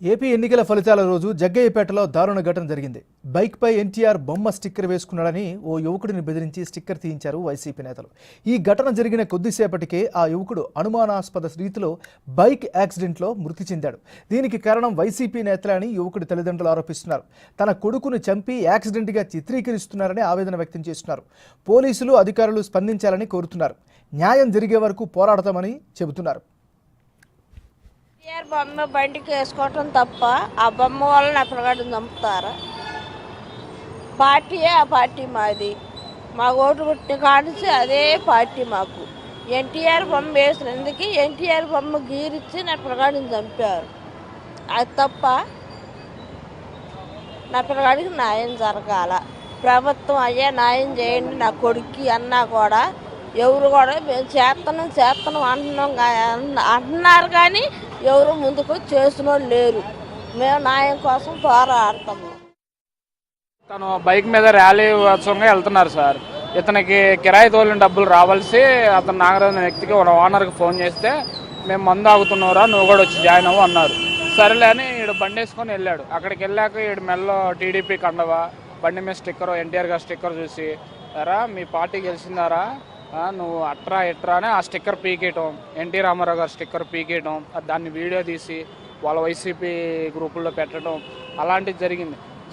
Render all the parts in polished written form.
AP ఎన్నికల ఫలితాల రోజు జగ్గయ్యపేటలో దారుణ ఘటన జరిగింది. బైక్పై ఎన్టీఆర్ బొమ్మ స్టిక్కర్ వేసుకున్నాడని ఓ యువకుడిని బెదిరించి స్టిక్కర్ తీయించారు వైసీపీ నేతలు. ఈ ఘటన జరిగిన కొద్దిసేపటికే ఆ యువకుడు అనుమానాస్పద రీతిలో బైక్ యాక్సిడెంట్లో మృతి చెందాడు. దీనికి కారణం వైసీపీ నేతలే అని యువకుడి తల్లిదండ్రులు ఆరోపిస్తున్నారు. తన కొడుకును చంపి యాక్సిడెంట్గా చిత్రీకరిస్తున్నారని ఆవేదన వ్యక్తం చేస్తున్నారు. పోలీసులు అధికారులు స్పందించాలని కోరుతున్నారు. న్యాయం జరిగే వరకు పోరాడతామని చెబుతున్నారు. బొమ్మ బండికి వేసుకోవటం తప్ప ఆ బొమ్మ వల్ల నా పిల్లగాడిని చంపుతారా? పార్టీయే ఆ పార్టీ మాది. మా ఓటు పుట్టిన కానించి అదే పార్టీ మాకు. ఎన్టీఆర్ బొమ్మ వేసినందుకు ఎన్టీఆర్ బొమ్మ గీరిచ్చి నా పిల్లగాడిని చంపారు. అది తప్ప నా పిల్లగాడికి న్యాయం జరగాల. ప్రభుత్వం అయ్యే న్యాయం చేయండి నా కొడుక్కి అన్నా కూడా ఎవరు కూడా మేము చేస్తున్నాం అంటున్నారు కానీ ఎవరు ముందుకు చేసిన వాళ్ళు లేరు. మేము న్యాయం కోసం పోరాడతాము. తను బైక్ మీద ర్యాలీ ఉత్సవంగా వెళ్తున్నారు సార్. ఇతనికి కిరాయి తోలిన డబ్బులు రావాల్సి అతను నాగరాజు వ్యక్తికి ఓనర్కి ఫోన్ చేస్తే మేము మందు ఆగుతున్నావురా నువ్వు కూడా వచ్చి జాయిన్ అవ్వు అన్నారు. సరేలే అని ఈడు బండి వేసుకొని వెళ్ళాడు. అక్కడికి వెళ్ళాక ఈడు మెల్లో టీడీపీ కండవా బండి మీద స్టిక్కర్ ఎన్టీఆర్ గారు స్టిక్కర్ చూసి రా మీ పార్టీ గెలిచిందారా నువ్వు అట్రా ఎట్రా అని ఆ స్టిక్కర్ పీకేయటం, ఎన్టీ రామారావు గారు స్టిక్కర్ పీకేయటం, దాన్ని వీడియో తీసి వాళ్ళ వైసీపీ గ్రూపుల్లో పెట్టడం అలాంటిది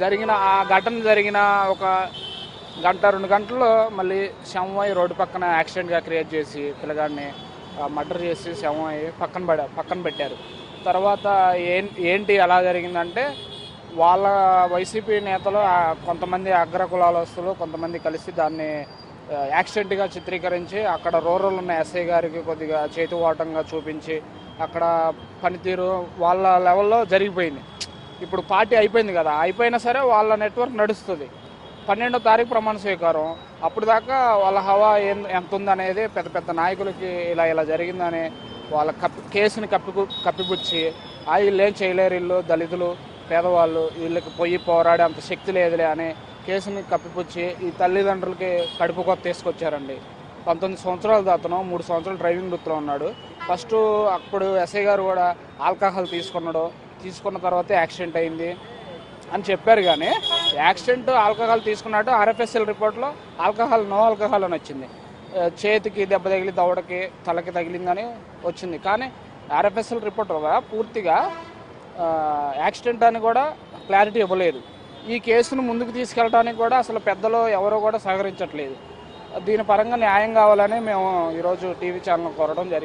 జరిగిన ఆ ఘటన జరిగిన ఒక గంట 2 గంటల్లో మళ్ళీ శవం అయ్యి రోడ్డు పక్కన యాక్సిడెంట్గా క్రియేట్ చేసి పిల్లగాడిని మర్డర్ చేసి శవం అయ్యి పక్కన పెట్టారు. తర్వాత ఏంటి అలా జరిగిందంటే వాళ్ళ వైసీపీ నేతలు కొంతమంది అగ్ర కులాలస్తులు కొంతమంది కలిసి దాన్ని యాక్సిడెంట్గా చిత్రీకరించి అక్కడ రూరల్ ఉన్న ఎస్ఐ గారికి కొద్దిగా చేతివాటంగా చూపించి అక్కడ పనితీరు వాళ్ళ లెవెల్లో జరిగిపోయింది. ఇప్పుడు పార్టీ అయిపోయింది కదా, అయిపోయినా సరే వాళ్ళ నెట్వర్క్ నడుస్తుంది. 12వ తారీఖు ప్రమాణ స్వీకారం, అప్పుడు దాకా వాళ్ళ హవా ఎంత ఉందనేది పెద్ద పెద్ద నాయకులకి ఇలా జరిగిందని వాళ్ళ కేసుని కప్పిపుచ్చి వీళ్ళు ఏం చేయలేరు, వీళ్ళు దళితులు పేదవాళ్ళు వీళ్ళకి పోయి పోరాడే అంత శక్తి లేదులే అని కేసుని కప్పిపుచ్చి ఈ తల్లిదండ్రులకి కడుపు కొత్త తీసుకొచ్చారండి. 19 సంవత్సరాలు అతను 3 సంవత్సరాలు డ్రైవింగ్ వృత్తిలో ఉన్నాడు. ఫస్ట్ అప్పుడు ఎస్ఐ గారు కూడా ఆల్కహాల్ తీసుకున్న తర్వాత యాక్సిడెంట్ అయింది అని చెప్పారు. కానీ యాక్సిడెంట్ ఆల్కహాల్ తీసుకున్నట్టు ఆర్ఎఫ్ఎస్ఎల్ రిపోర్ట్లో నో ఆల్కహాల్ అని వచ్చింది. చేతికి దెబ్బ తగిలి దవడకి తలకి తగిలిందని వచ్చింది. కానీ ఆర్ఎఫ్ఎస్ఎల్ రిపోర్ట్ పూర్తిగా యాక్సిడెంట్ అని కూడా క్లారిటీ ఇవ్వలేదు. ఈ కేసును ముందుకు తీసుకెళ్ళడానికి కూడా అసలు పెద్దలు ఎవరో కూడా సహకరించట్లేదు. దీని పరంగా న్యాయం కావాలని మేము ఈరోజు టీవీ ఛానల్ కోరడం జరిగింది.